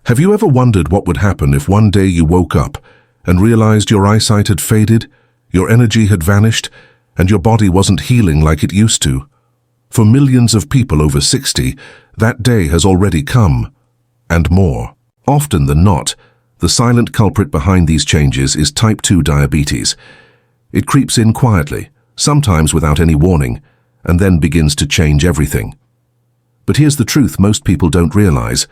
Have you ever wondered what would happen if one day you woke up and realized your eyesight had faded, your energy had vanished, and your body wasn't healing like it used to? For millions of people over 60, that day has already come, and more. Often than not, the silent culprit behind these changes is type 2 diabetes. It creeps in quietly, sometimes without any warning, and then begins to change everything. But here's the truth most people don't realize.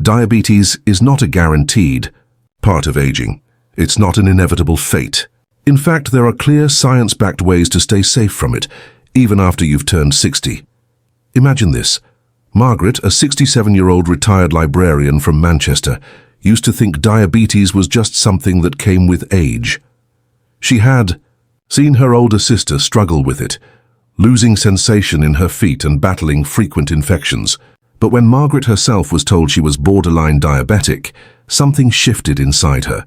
Diabetes is not a guaranteed part of aging. It's not an inevitable fate. In fact, there are clear science-backed ways to stay safe from it, even after you've turned 60. Imagine this. Margaret, a 67-year-old retired librarian from Manchester, used to think diabetes was just something that came with age. She had seen her older sister struggle with it, losing sensation in her feet and battling frequent infections. But when Margaret herself was told she was borderline diabetic, something shifted inside her.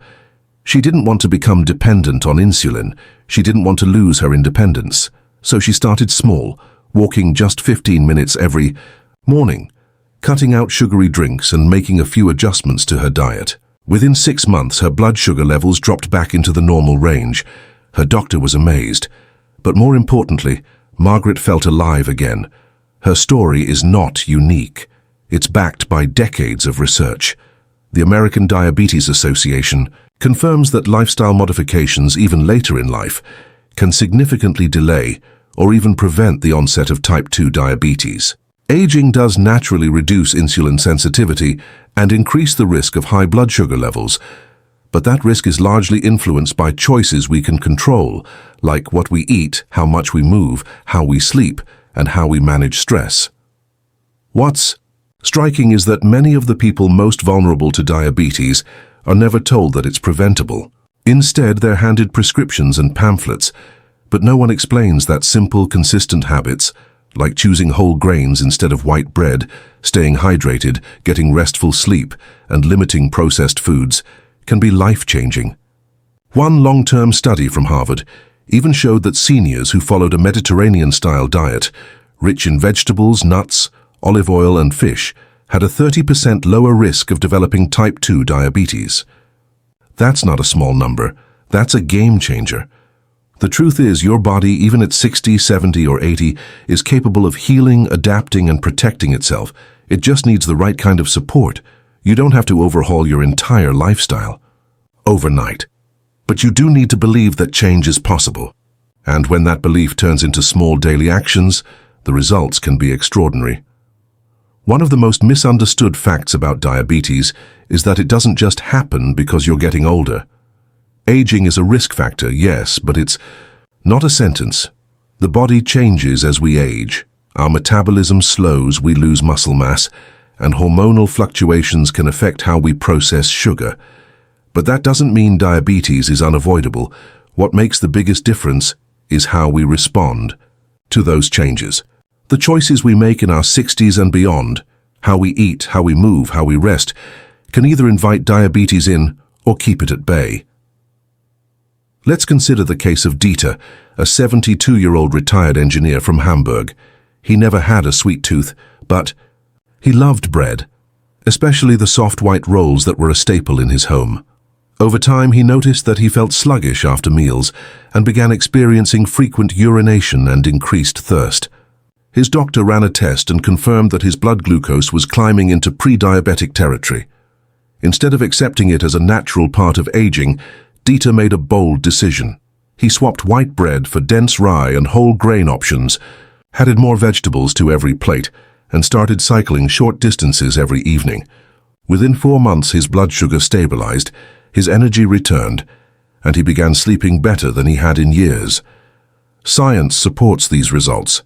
She didn't want to become dependent on insulin. She didn't want to lose her independence. So she started small, walking just 15 minutes every morning, cutting out sugary drinks and making a few adjustments to her diet. Within 6 months, her blood sugar levels dropped back into the normal range. Her doctor was amazed. But more importantly, Margaret felt alive again. Her story is not unique. It's backed by decades of research. The American Diabetes Association confirms that lifestyle modifications, even later in life, can significantly delay or even prevent the onset of type 2 diabetes. Aging does naturally reduce insulin sensitivity and increase the risk of high blood sugar levels, but that risk is largely influenced by choices we can control, like what we eat, how much we move, how we sleep, and how we manage stress. What's striking is that many of the people most vulnerable to diabetes are never told that it's preventable. Instead, they're handed prescriptions and pamphlets, but no one explains that simple, consistent habits, like choosing whole grains instead of white bread, staying hydrated, getting restful sleep, and limiting processed foods, can be life-changing. One long-term study from Harvard even showed that seniors who followed a Mediterranean-style diet, rich in vegetables, nuts, olive oil, and fish, had a 30% lower risk of developing type 2 diabetes. That's not a small number. That's a game changer. The truth is, your body, even at 60, 70, or 80, is capable of healing, adapting, and protecting itself. It just needs the right kind of support. You don't have to overhaul your entire lifestyle overnight. But you do need to believe that change is possible. And when that belief turns into small daily actions, the results can be extraordinary. One of the most misunderstood facts about diabetes is that it doesn't just happen because you're getting older. Aging is a risk factor, yes, but it's not a sentence. The body changes as we age. Our metabolism slows, we lose muscle mass, and hormonal fluctuations can affect how we process sugar. But that doesn't mean diabetes is unavoidable. What makes the biggest difference is how we respond to those changes. The choices we make in our 60s and beyond, how we eat, how we move, how we rest, can either invite diabetes in or keep it at bay. Let's consider the case of Dieter, a 72-year-old retired engineer from Hamburg. He never had a sweet tooth, but he loved bread, especially the soft white rolls that were a staple in his home. Over time, he noticed that he felt sluggish after meals and began experiencing frequent urination and increased thirst. His doctor ran a test and confirmed that his blood glucose was climbing into pre-diabetic territory. Instead of accepting it as a natural part of aging, Dieter made a bold decision. He swapped white bread for dense rye and whole grain options, added more vegetables to every plate, and started cycling short distances every evening. Within 4 months, his blood sugar stabilized, his energy returned, and he began sleeping better than he had in years. Science supports these results.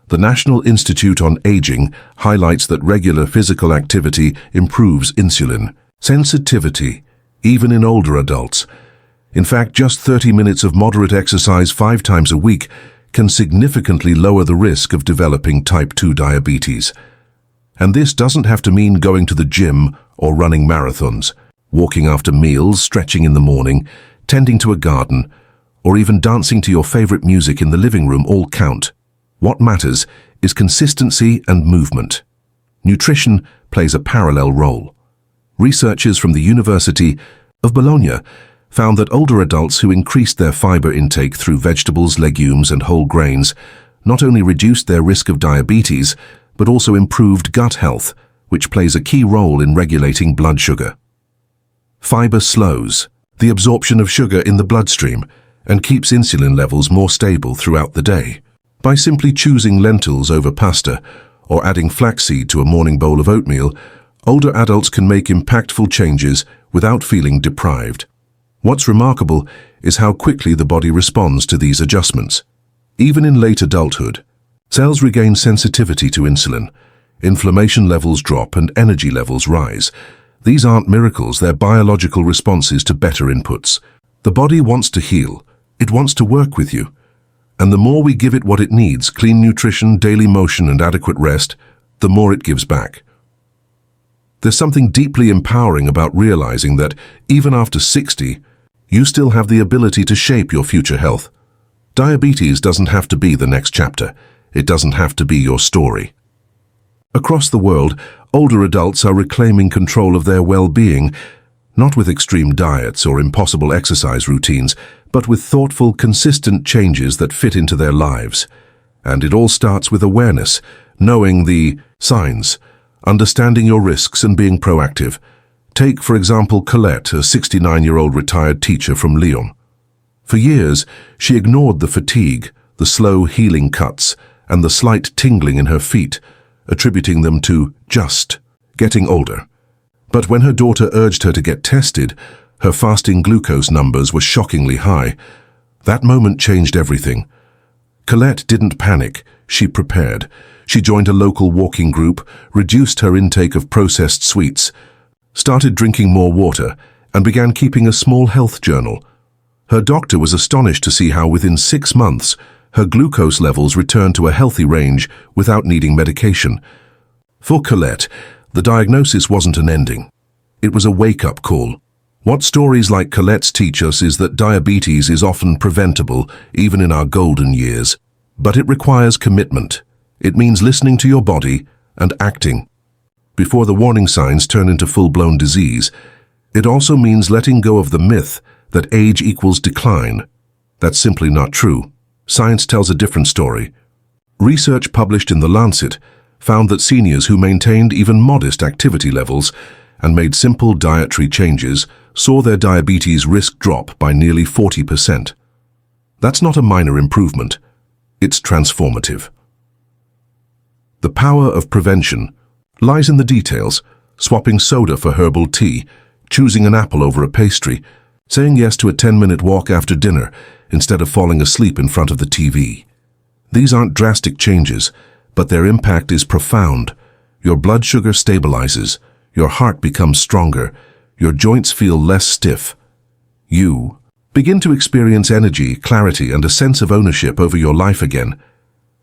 The National Institute on Aging highlights that regular physical activity improves insulin sensitivity, even in older adults. In fact, just 30 minutes of moderate exercise 5 times a week can significantly lower the risk of developing type 2 diabetes. And this doesn't have to mean going to the gym or running marathons. Walking after meals, stretching in the morning, tending to a garden, or even dancing to your favorite music in the living room all count. What matters is consistency and movement. Nutrition plays a parallel role. Researchers from the University of Bologna found that older adults who increased their fiber intake through vegetables, legumes, and whole grains not only reduced their risk of diabetes, but also improved gut health, which plays a key role in regulating blood sugar. Fiber slows the absorption of sugar in the bloodstream and keeps insulin levels more stable throughout the day. By simply choosing lentils over pasta or adding flaxseed to a morning bowl of oatmeal, older adults can make impactful changes without feeling deprived. What's remarkable is how quickly the body responds to these adjustments. Even in late adulthood, cells regain sensitivity to insulin, inflammation levels drop and energy levels rise. These aren't miracles, they're biological responses to better inputs. The body wants to heal, it wants to work with you. And the more we give it what it needs, clean nutrition, daily motion, and adequate rest, the more it gives back. There's something deeply empowering about realizing that, even after 60, you still have the ability to shape your future health. Diabetes doesn't have to be the next chapter. It doesn't have to be your story. Across the world, older adults are reclaiming control of their well-being, not with extreme diets or impossible exercise routines, but with thoughtful, consistent changes that fit into their lives. And it all starts with awareness, knowing the signs, understanding your risks and being proactive. Take, for example, Colette, a 69-year-old retired teacher from Lyon. For years, she ignored the fatigue, the slow healing cuts, and the slight tingling in her feet, attributing them to just getting older. But when her daughter urged her to get tested, her fasting glucose numbers were shockingly high. That moment changed everything. Colette didn't panic, she prepared. She joined a local walking group, reduced her intake of processed sweets, started drinking more water, and began keeping a small health journal. Her doctor was astonished to see how within 6 months, her glucose levels returned to a healthy range without needing medication. For Colette, the diagnosis wasn't an ending. It was a wake-up call. What stories like Colette's teach us is that diabetes is often preventable, even in our golden years. But it requires commitment. It means listening to your body and acting before the warning signs turn into full-blown disease. It also means letting go of the myth that age equals decline. That's simply not true. Science tells a different story. Research published in The Lancet found that seniors who maintained even modest activity levels and made simple dietary changes saw their diabetes risk drop by nearly 40%. That's not a minor improvement. It's transformative. The power of prevention lies in the details: swapping soda for herbal tea, choosing an apple over a pastry, saying yes to a 10-minute walk after dinner instead of falling asleep in front of the TV. These aren't drastic changes, but their impact is profound. Your blood sugar stabilizes, your heart becomes stronger, your joints feel less stiff. You begin to experience energy, clarity, and a sense of ownership over your life again.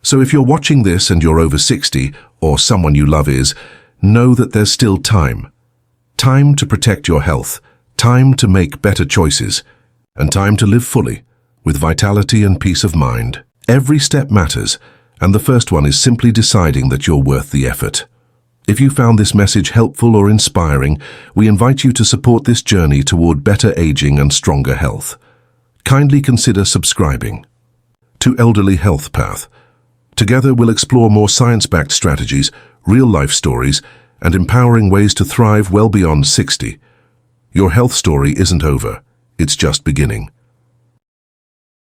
So if you're watching this and you're over 60, or someone you love is, know that there's still time. Time to protect your health, time to make better choices, and time to live fully, with vitality and peace of mind. Every step matters, and the first one is simply deciding that you're worth the effort. If you found this message helpful or inspiring, we invite you to support this journey toward better aging and stronger health. Kindly consider subscribing to Elderly Health Path. Together we'll explore more science-backed strategies, real-life stories, and empowering ways to thrive well beyond 60. Your health story isn't over, it's just beginning.